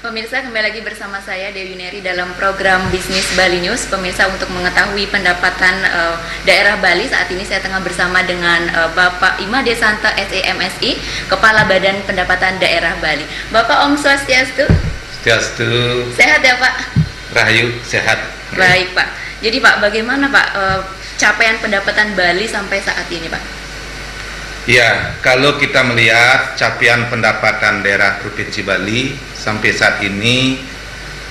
Pemirsa, kembali lagi bersama saya Dewi Neri dalam program Bisnis Bali News. Pemirsa, untuk mengetahui pendapatan daerah Bali, saat ini saya tengah bersama dengan Bapak Imade Santa SEMSI, Kepala Badan Pendapatan Daerah Bali. Bapak, Om Swastiastu. Swastiastu. Sehat ya Pak? Rahayu, sehat. Baik Pak. Jadi Pak, bagaimana Pak capaian pendapatan Bali sampai saat ini Pak? Ya, kalau kita melihat capaian pendapatan daerah Provinsi Bali sampai saat ini,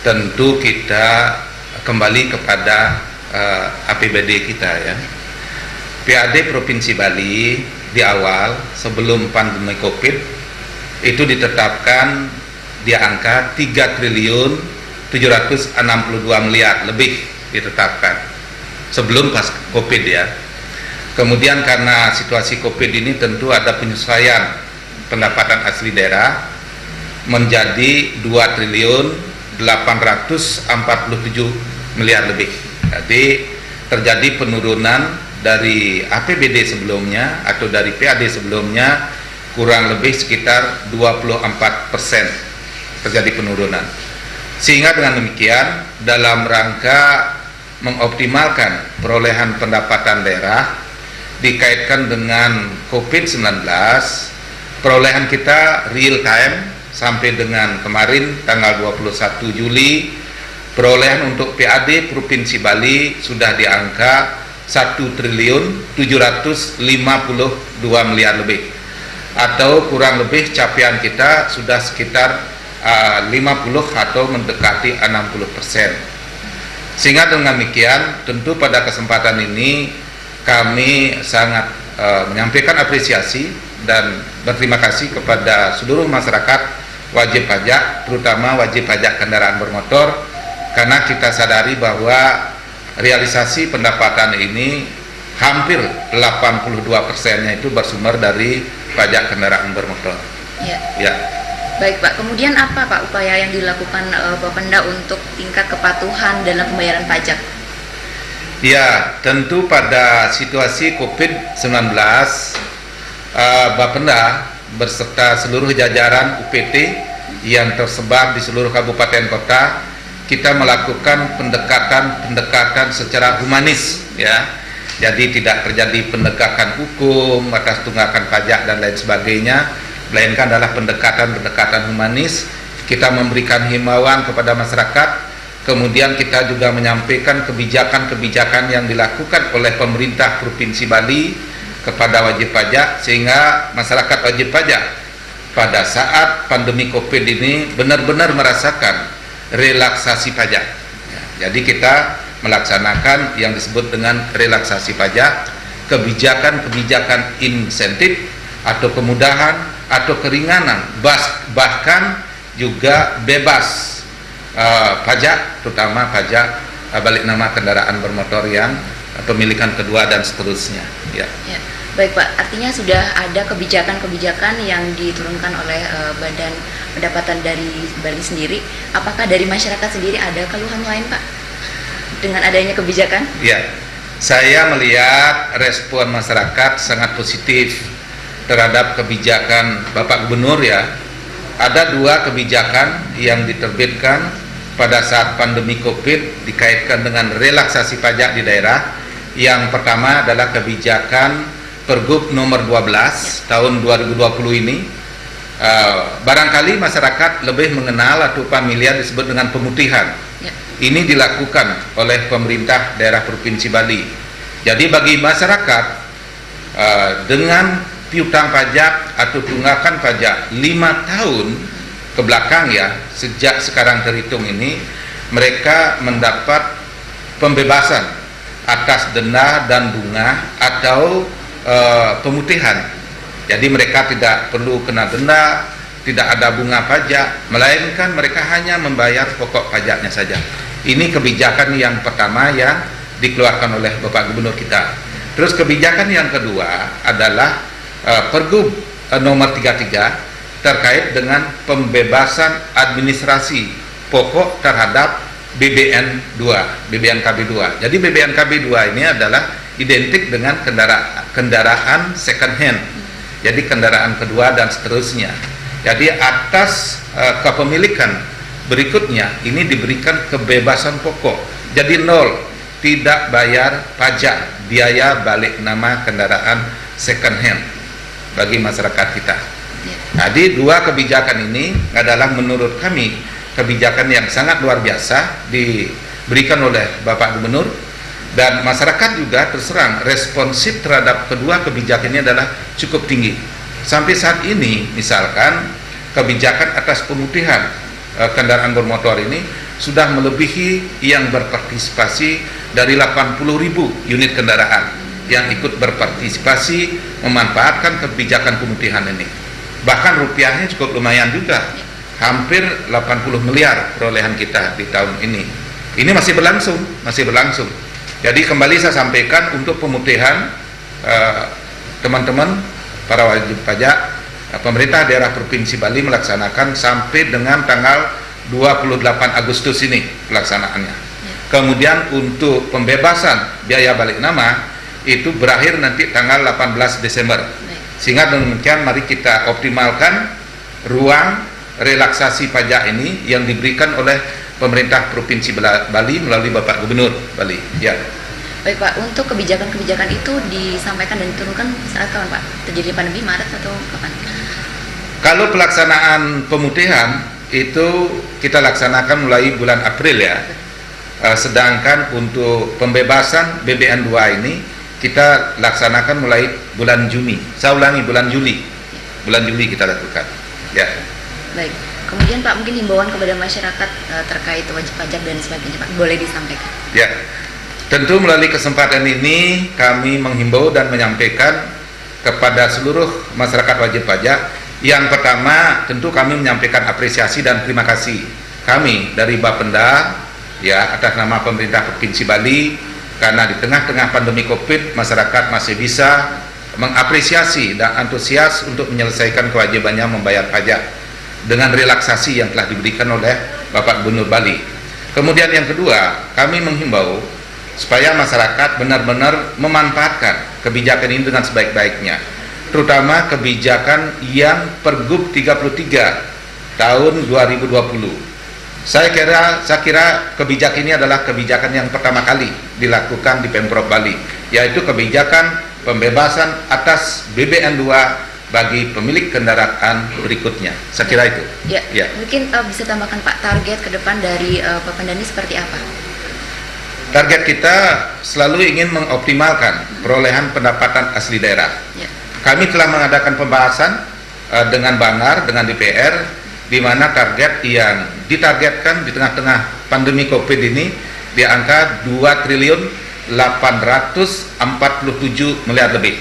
tentu kita kembali kepada APBD kita ya. PAD Provinsi Bali di awal sebelum pandemi Covid itu ditetapkan di angka 3 triliun 762 miliar lebih ditetapkan sebelum pas Covid ya. Kemudian karena situasi Covid ini tentu ada penyesuaian pendapatan asli daerah menjadi 2 triliun 847 miliar lebih. Jadi terjadi penurunan dari APBD sebelumnya atau dari PAD sebelumnya kurang lebih sekitar 24% terjadi penurunan. Sehingga dengan demikian dalam rangka mengoptimalkan perolehan pendapatan daerah dikaitkan dengan COVID-19, perolehan kita real time sampai dengan kemarin tanggal 21 Juli, perolehan untuk PAD Provinsi Bali sudah di angka 1 triliun 752 miliar lebih, atau kurang lebih capaian kita sudah sekitar 50 atau mendekati 60%. Sehingga dengan demikian tentu pada kesempatan ini kami sangat menyampaikan apresiasi dan berterima kasih kepada seluruh masyarakat wajib pajak, terutama wajib pajak kendaraan bermotor, karena kita sadari bahwa realisasi pendapatan ini hampir 82%-nya itu bersumber dari pajak kendaraan bermotor. Ya. Ya. Baik Pak, kemudian apa Pak upaya yang dilakukan Bapenda untuk tingkat kepatuhan dalam pembayaran pajak? Ya, tentu pada situasi COVID-19, Bapenda berserta seluruh jajaran UPT yang tersebar di seluruh kabupaten kota, kita melakukan pendekatan secara humanis, ya. Jadi tidak terjadi penegakan hukum atas tunggakan pajak dan lain sebagainya, melainkan adalah pendekatan humanis. Kita memberikan himbauan kepada masyarakat. Kemudian kita juga menyampaikan kebijakan-kebijakan yang dilakukan oleh pemerintah Provinsi Bali kepada wajib pajak, sehingga masyarakat wajib pajak pada saat pandemi Covid ini benar-benar merasakan relaksasi pajak. Jadi kita melaksanakan yang disebut dengan relaksasi pajak, kebijakan-kebijakan insentif atau kemudahan atau keringanan, bahkan juga bebas pajak, terutama pajak balik nama kendaraan bermotor yang pemilikan kedua dan seterusnya. Ya. Ya. Baik Pak, artinya sudah ada kebijakan-kebijakan yang diturunkan oleh Badan Pendapatan dari Bali sendiri. Apakah dari masyarakat sendiri ada keluhan lain Pak dengan adanya kebijakan? Ya, saya melihat respon masyarakat sangat positif terhadap kebijakan Bapak Gubernur ya. Ada 2 kebijakan yang diterbitkan pada saat pandemi Covid dikaitkan dengan relaksasi pajak di daerah. Yang pertama adalah kebijakan Pergub nomor 12 tahun 2020 ini. Barangkali masyarakat lebih mengenal atau familiar disebut dengan pemutihan. Ya. Ini dilakukan oleh pemerintah daerah Provinsi Bali. Jadi bagi masyarakat dengan piutang pajak atau tunggakan pajak 5 tahun ke belakang ya, sejak sekarang terhitung ini, mereka mendapat pembebasan atas denda dan bunga atau pemutihan. Jadi mereka tidak perlu kena denda, tidak ada bunga pajak, melainkan mereka hanya membayar pokok pajaknya saja. Ini kebijakan yang pertama yang dikeluarkan oleh Bapak Gubernur kita. Terus kebijakan yang kedua adalah Pergub nomor 33 terkait dengan pembebasan administrasi pokok terhadap BBN2, BBNKB 2. Jadi BBNKB 2 ini adalah identik dengan kendaraan second hand. Jadi kendaraan kedua dan seterusnya. Jadi atas kepemilikan berikutnya ini diberikan kebebasan pokok, jadi nol, tidak bayar pajak biaya balik nama kendaraan second hand bagi masyarakat kita. Jadi dua kebijakan ini adalah menurut kami kebijakan yang sangat luar biasa diberikan oleh Bapak Gubernur, dan masyarakat juga terserang responsif terhadap kedua kebijakan ini adalah cukup tinggi. Sampai saat ini misalkan kebijakan atas pemutihan kendaraan bermotor ini sudah melebihi yang berpartisipasi dari 80.000 unit kendaraan yang ikut berpartisipasi memanfaatkan kebijakan pemutihan ini. Bahkan rupiahnya cukup lumayan juga, hampir 80 miliar perolehan kita di tahun ini. Ini masih berlangsung. Jadi kembali saya sampaikan untuk pemutihan teman-teman para wajib pajak, pemerintah daerah Provinsi Bali melaksanakan sampai dengan tanggal 28 Agustus ini pelaksanaannya. Kemudian untuk pembebasan biaya balik nama itu berakhir nanti tanggal 18 Desember. Sehingga demikian mari kita optimalkan ruang relaksasi pajak ini yang diberikan oleh pemerintah Provinsi Bali melalui Bapak Gubernur Bali. Ya. Baik Pak, untuk kebijakan-kebijakan itu disampaikan dan diturunkan saat kapan Pak? Terjadi pandemi Maret atau kapan? Kalau pelaksanaan pemutihan itu kita laksanakan mulai bulan April ya. Sedangkan untuk pembebasan BBN 2 ini kita laksanakan mulai bulan Juni. Saya ulangi, bulan Juli. Bulan Juli kita lakukan. Ya. Baik. Kemudian Pak, mungkin himbauan kepada masyarakat terkait wajib pajak dan sebagainya Pak, boleh disampaikan? Ya. Tentu melalui kesempatan ini kami menghimbau dan menyampaikan kepada seluruh masyarakat wajib pajak. Yang pertama, tentu kami menyampaikan apresiasi dan terima kasih kami dari Bapenda ya atas nama pemerintah Provinsi Bali, karena di tengah-tengah pandemi Covid masyarakat masih bisa mengapresiasi dan antusias untuk menyelesaikan kewajibannya membayar pajak dengan relaksasi yang telah diberikan oleh Bapak Gubernur Bali. Kemudian yang kedua, kami menghimbau supaya masyarakat benar-benar memanfaatkan kebijakan ini dengan sebaik-baiknya, terutama kebijakan yang Pergub 33 tahun 2020. Saya kira kebijakan ini adalah kebijakan yang pertama kali dilakukan di Pemprov Bali, yaitu kebijakan pembebasan atas BBN 2 bagi pemilik kendaraan berikutnya. Saya kira itu. Ya. Mungkin bisa tambahkan Pak, target ke depan dari Bapenda ini seperti apa? Target kita selalu ingin mengoptimalkan perolehan pendapatan asli daerah. Ya. Kami telah mengadakan pembahasan dengan Banggar, dengan DPR, di mana target yang ditargetkan di tengah-tengah pandemi Covid ini di angka 2.847 miliar lebih.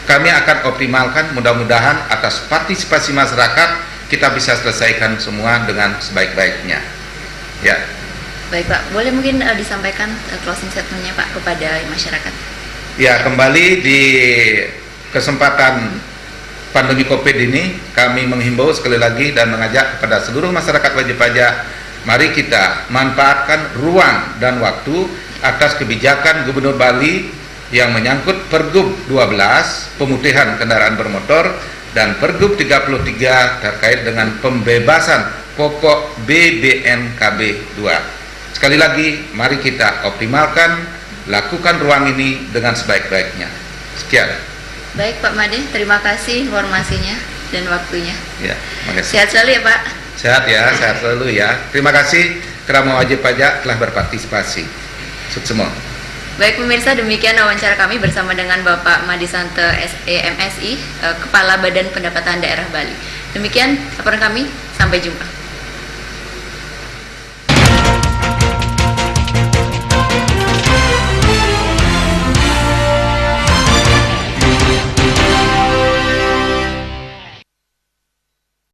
Kami akan optimalkan, mudah-mudahan atas partisipasi masyarakat kita bisa selesaikan semua dengan sebaik-baiknya. Ya. Baik Pak, boleh mungkin disampaikan closing statement-nya Pak kepada masyarakat? Ya, kembali di kesempatan pandemi Covid ini kami menghimbau sekali lagi dan mengajak kepada seluruh masyarakat wajib pajak, mari kita manfaatkan ruang dan waktu atas kebijakan Gubernur Bali yang menyangkut Pergub 12 pemutihan kendaraan bermotor dan Pergub 33 terkait dengan pembebasan pokok BBNKB 2. Sekali lagi mari kita optimalkan, lakukan ruang ini dengan sebaik-baiknya. Sekian. Baik Pak Made, terima kasih informasinya dan waktunya. Ya, makasih. Sehat selalu ya Pak. Sehat ya, sehat selalu ya. Terima kasih kerana wajib pajak telah berpartisipasi. Sukses semua. Baik pemirsa, demikian wawancara kami bersama dengan Bapak Made Sante SEMSI, Kepala Badan Pendapatan Daerah Bali. Demikian laporan kami, sampai jumpa.